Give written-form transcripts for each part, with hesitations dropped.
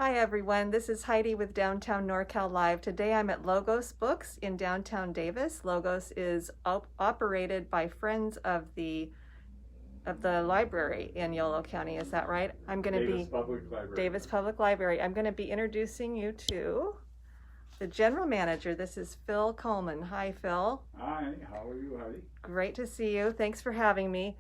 Hi everyone, this is Heidi with Downtown NorCal Live. Today I'm at Logos Books in downtown Davis. Logos is operated by friends of the library in Yolo County. Is that right? Davis Public Library. Davis Public Library. I'm going to be introducing you to the general manager. This is Phil Coleman. Hi, Phil. Hi, how are you, Heidi? Great to see you. Thanks for having me.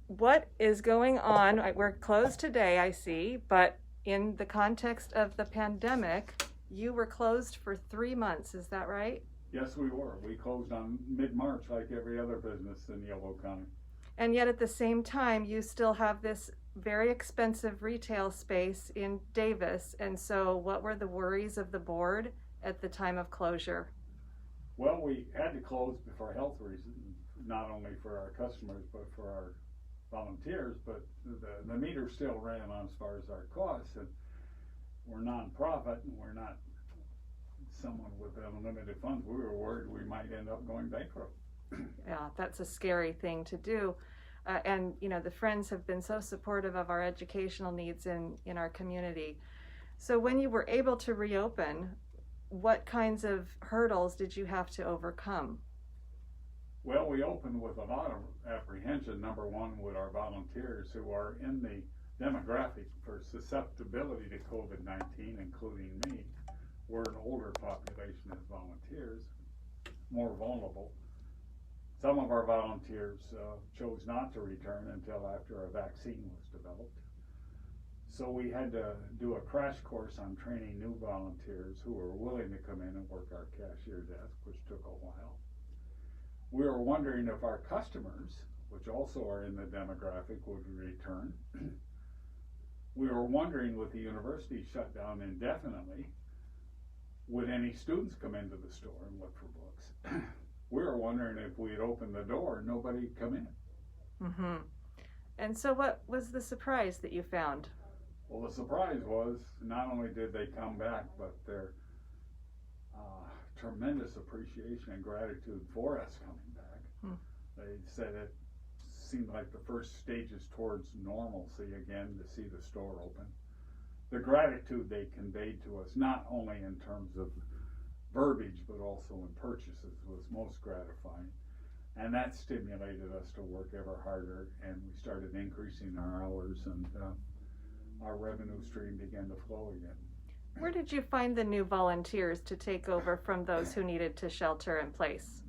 What is going on? We're closed today, I see, but in the context of the pandemic, you were closed for 3 months. Is that right? Yes, we were. We closed on mid-March like every other business in Yolo County. And yet at the same time, you still have this very expensive retail space in Davis. And so what were the worries of the board at the time of closure? Well, we had to close for health reasons, not only for our customers, but for our volunteers, but the meter still ran on as far as our costs, and we're nonprofit and we're not someone with unlimited funds. We were worried we might end up going bankrupt. Yeah, that's a scary thing to do. And you know, the Friends have been so supportive of our educational needs in our community. So when you were able to reopen, what kinds of hurdles did you have to overcome? Well, we opened with a lot of apprehension, number one, with our volunteers who are in the demographic for susceptibility to COVID-19, including me. We're an older population as volunteers, more vulnerable. Some of our volunteers chose not to return until after a vaccine was developed. So we had to do a crash course on training new volunteers who were willing to come in and work our cashier desk, which took a while. We were wondering if our customers, which also are in the demographic, would return. We were wondering, with the university shut down indefinitely, would any students come into the store and look for books? We were wondering if we'd open the door, nobody'd come in. Mm-hmm. And so what was the surprise that you found? Well, the surprise was not only did they come back, but their tremendous appreciation and gratitude for us coming back. They said it seemed like the first stages towards normalcy again, to see the store open. The gratitude they conveyed to us, not only in terms of verbiage, but also in purchases, was most gratifying. And that stimulated us to work ever harder, and we started increasing our hours, and our revenue stream began to flow again. Where did you find the new volunteers to take over from those who needed to shelter in place?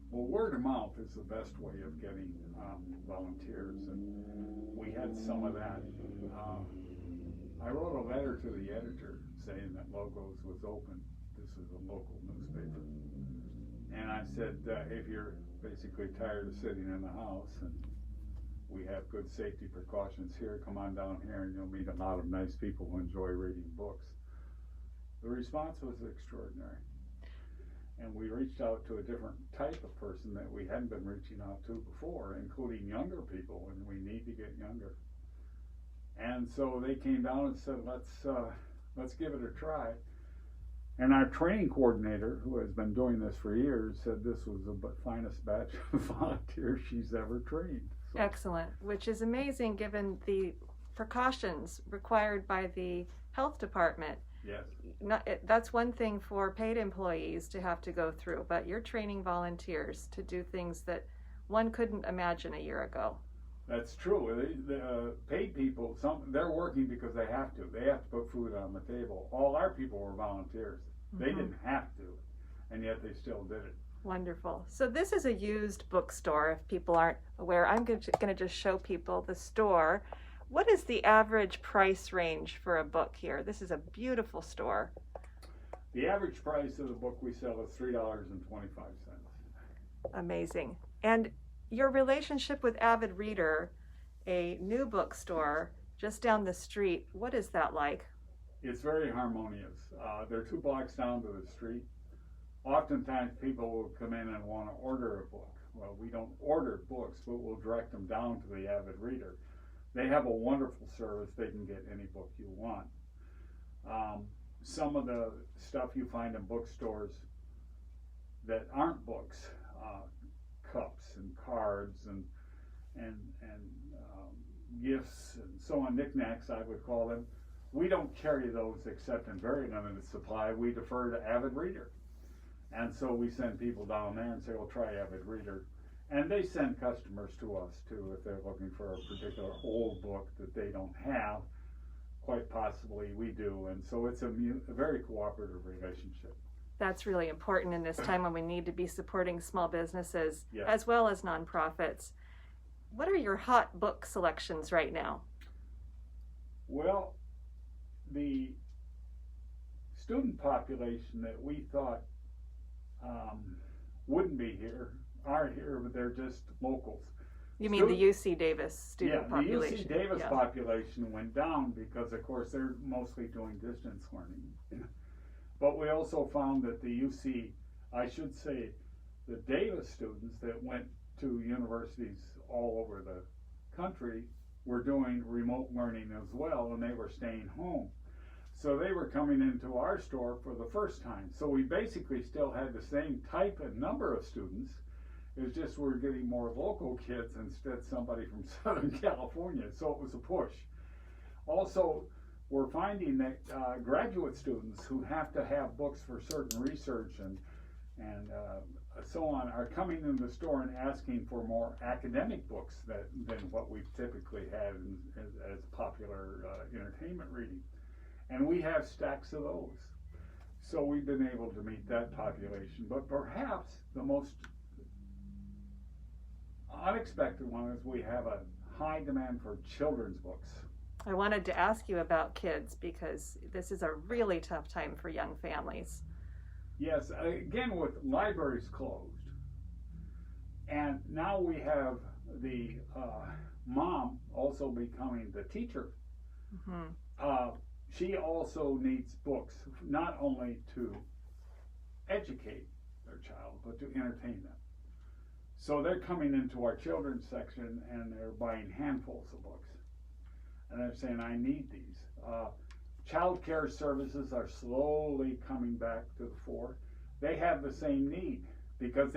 Well, word of mouth is the best way of getting volunteers, and we had some of that. I wrote a letter to the editor saying that Logos was open. This is a local newspaper. And I said, if you're basically tired of sitting in the house and we have good safety precautions here, come on down here and you'll meet a lot of nice people who enjoy reading books. The response was extraordinary. And we reached out to a different type of person that we hadn't been reaching out to before, including younger people, and we need to get younger. And so they came down and said, let's give it a try. And our training coordinator, who has been doing this for years, said this was the finest batch of volunteers she's ever trained. So. Excellent, which is amazing given the precautions required by the health department. Yes. That's one thing for paid employees to have to go through, but you're training volunteers to do things that one couldn't imagine a year ago. That's true. The paid people, they're working because they have to. They have to put food on the table. All our people were volunteers. They didn't have to, and yet they still did it. Wonderful. So this is a used bookstore, if people aren't aware. I'm going to just show people the store. What is the average price range for a book here? This is a beautiful store. The average price of the book we sell is $3.25. Amazing. And your relationship with Avid Reader, a new bookstore just down the street, what is that like? It's very harmonious. They're 2 blocks down to the street. Oftentimes people will come in and want to order a book. Well, we don't order books, but we'll direct them down to the Avid Reader. They have a wonderful service. They can get any book you want. Some of the stuff you find in bookstores that aren't books, cups and cards and gifts and so on, knickknacks I would call them, we don't carry those except in very limited supply. We defer to Avid Reader. And so we send people down there and say, well, try Avid Reader. And they send customers to us too if they're looking for a particular old book that they don't have. Quite possibly we do. And so it's a very cooperative relationship. That's really important in this time when we need to be supporting small businesses Yes. as well as nonprofits. What are your hot book selections right now? Well, the student population that we thought wouldn't be here are here, but they're just locals. You mean the UC Davis student population? The UC Davis population went down because, of course, they're mostly doing distance learning. But we also found that the UC, I should say, the Davis students that went to universities all over the country were doing remote learning as well, and they were staying home. So they were coming into our store for the first time. So we basically still had the same type and number of students. It was just we're getting more local kids instead somebody from Southern California. So it was a push. Also, we're finding that graduate students who have to have books for certain research and so on are coming into the store and asking for more academic books than what we've typically had as popular entertainment reading. And we have stacks of those. So we've been able to meet that population. But perhaps the most unexpected one is we have a high demand for children's books. I wanted to ask you about kids because this is a really tough time for young families. Yes, again with libraries closed. And now we have the mom also becoming the teacher. Mm-hmm. She also needs books, not only to educate their child, but to entertain them. So they're coming into our children's section and they're buying handfuls of books. And they're saying, I need these. Child care services are slowly coming back to the fore. They have the same need because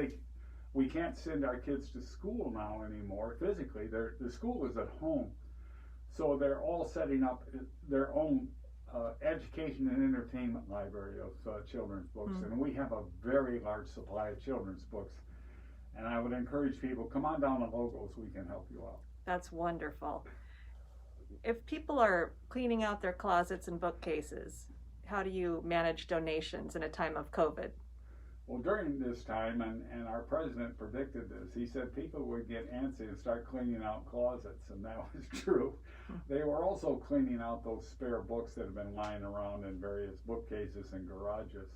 we can't send our kids to school now anymore physically. The school is at home. So they're all setting up their own education and entertainment library of children's books. Mm-hmm. And we have a very large supply of children's books. And I would encourage people, come on down to Logos, we can help you out. That's wonderful. If people are cleaning out their closets and bookcases, how do you manage donations in a time of COVID? Well, during this time, and our president predicted this, he said people would get antsy and start cleaning out closets, and that was true. They were also cleaning out those spare books that have been lying around in various bookcases and garages,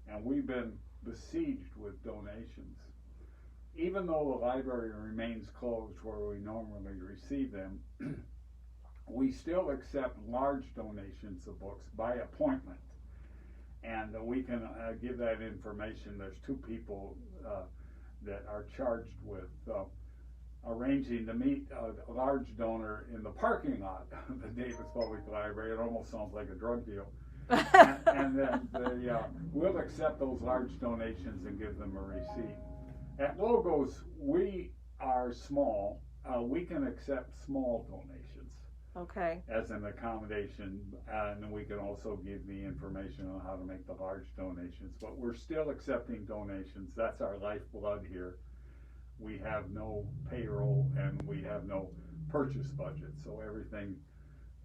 and we've been besieged with donations. Even though the library remains closed where we normally receive them, we still accept large donations of books by appointment. And we can give that information. There's two people that are charged with arranging to meet a large donor in the parking lot of the Davis Public Library. It almost sounds like a drug deal. and then we'll accept those large donations and give them a receipt. At Logos, we are small. We can accept small donations. Okay. As an accommodation, and we can also give the information on how to make the large donations. But we're still accepting donations. That's our lifeblood here. We have no payroll and we have no purchase budget. So everything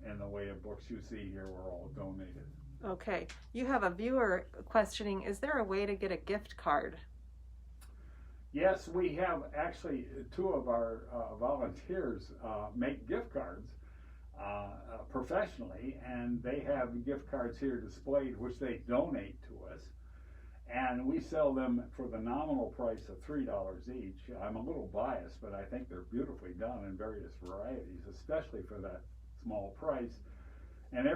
in the way of books you see here were all donated. Okay. You have a viewer questioning, is there a way to get a gift card? Yes, we have actually two of our volunteers make gift cards. Professionally, and they have gift cards here displayed which they donate to us, and we sell them for the nominal price of $3 each. I'm a little biased, but I think they're beautifully done in various varieties, especially for that small price. And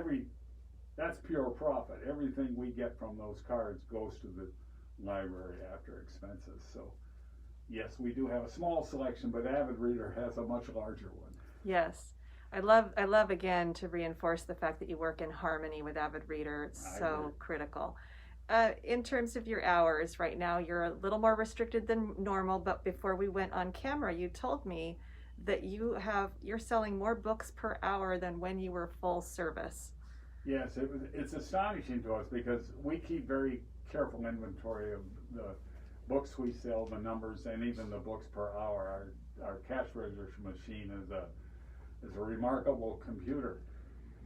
that's pure profit. Everything we get from those cards goes to the library after expenses. So yes, we do have a small selection, but Avid Reader has a much larger one. Yes. I love again to reinforce the fact that you work in harmony with Avid Reader. It's so critical. In terms of your hours, right now you're a little more restricted than normal, but before we went on camera, you told me that you're selling more books per hour than when you were full service. Yes, it's astonishing to us because we keep very careful inventory of the books we sell, the numbers, and even the books per hour. Our cash register machine is a remarkable computer.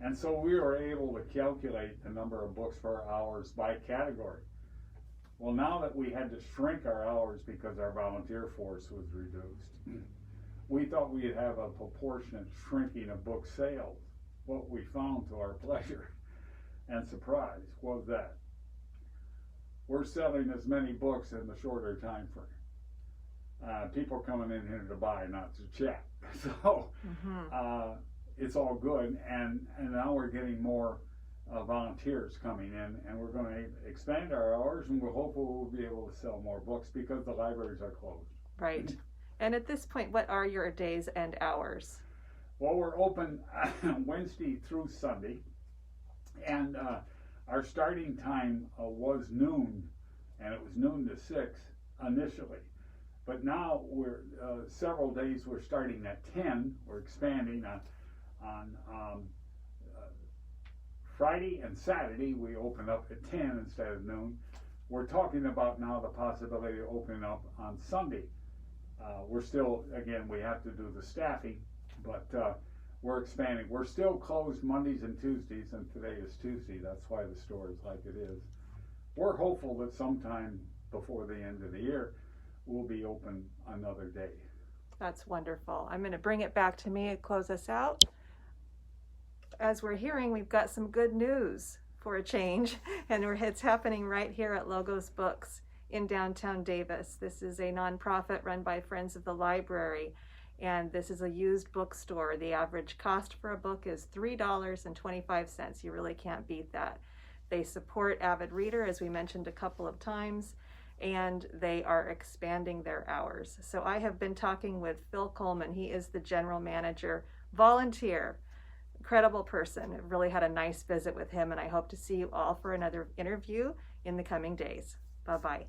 And so we were able to calculate the number of books per hours by category. Well, now that we had to shrink our hours because our volunteer force was reduced, we thought we'd have a proportionate shrinking of book sales. What we found to our pleasure and surprise was that we're selling as many books in the shorter time frame. People coming in here to buy, not to chat. So it's all good, and now we're getting more volunteers coming in, and we're going to expand our hours, and we're hopeful we'll be able to sell more books because the libraries are closed. Right. And at this point, what are your days and hours? Well, we're open Wednesday through Sunday, and our starting time was noon, and it was noon to 6 initially. But now we're several days we're starting at 10. We're expanding on Friday and Saturday. We open up at 10 instead of noon. We're talking about now the possibility of opening up on Sunday. We're still, again, we have to do the staffing, but we're expanding. We're still closed Mondays and Tuesdays, and today is Tuesday. That's why the store is like it is. We're hopeful that sometime before the end of the year, we'll be open another day. That's wonderful. I'm going to bring it back to me and close us out. As we're hearing, we've got some good news for a change, and it's happening right here at Logos Books in downtown Davis. This is a nonprofit run by Friends of the Library, and this is a used bookstore. The average cost for a book is $3.25. You really can't beat that. They support Avid Reader, as we mentioned a couple of times, and they are expanding their hours. So I have been talking with Phil Coleman. He is the general manager, volunteer, incredible person. I really had a nice visit with him, and I hope to see you all for another interview in the coming days. Bye-bye.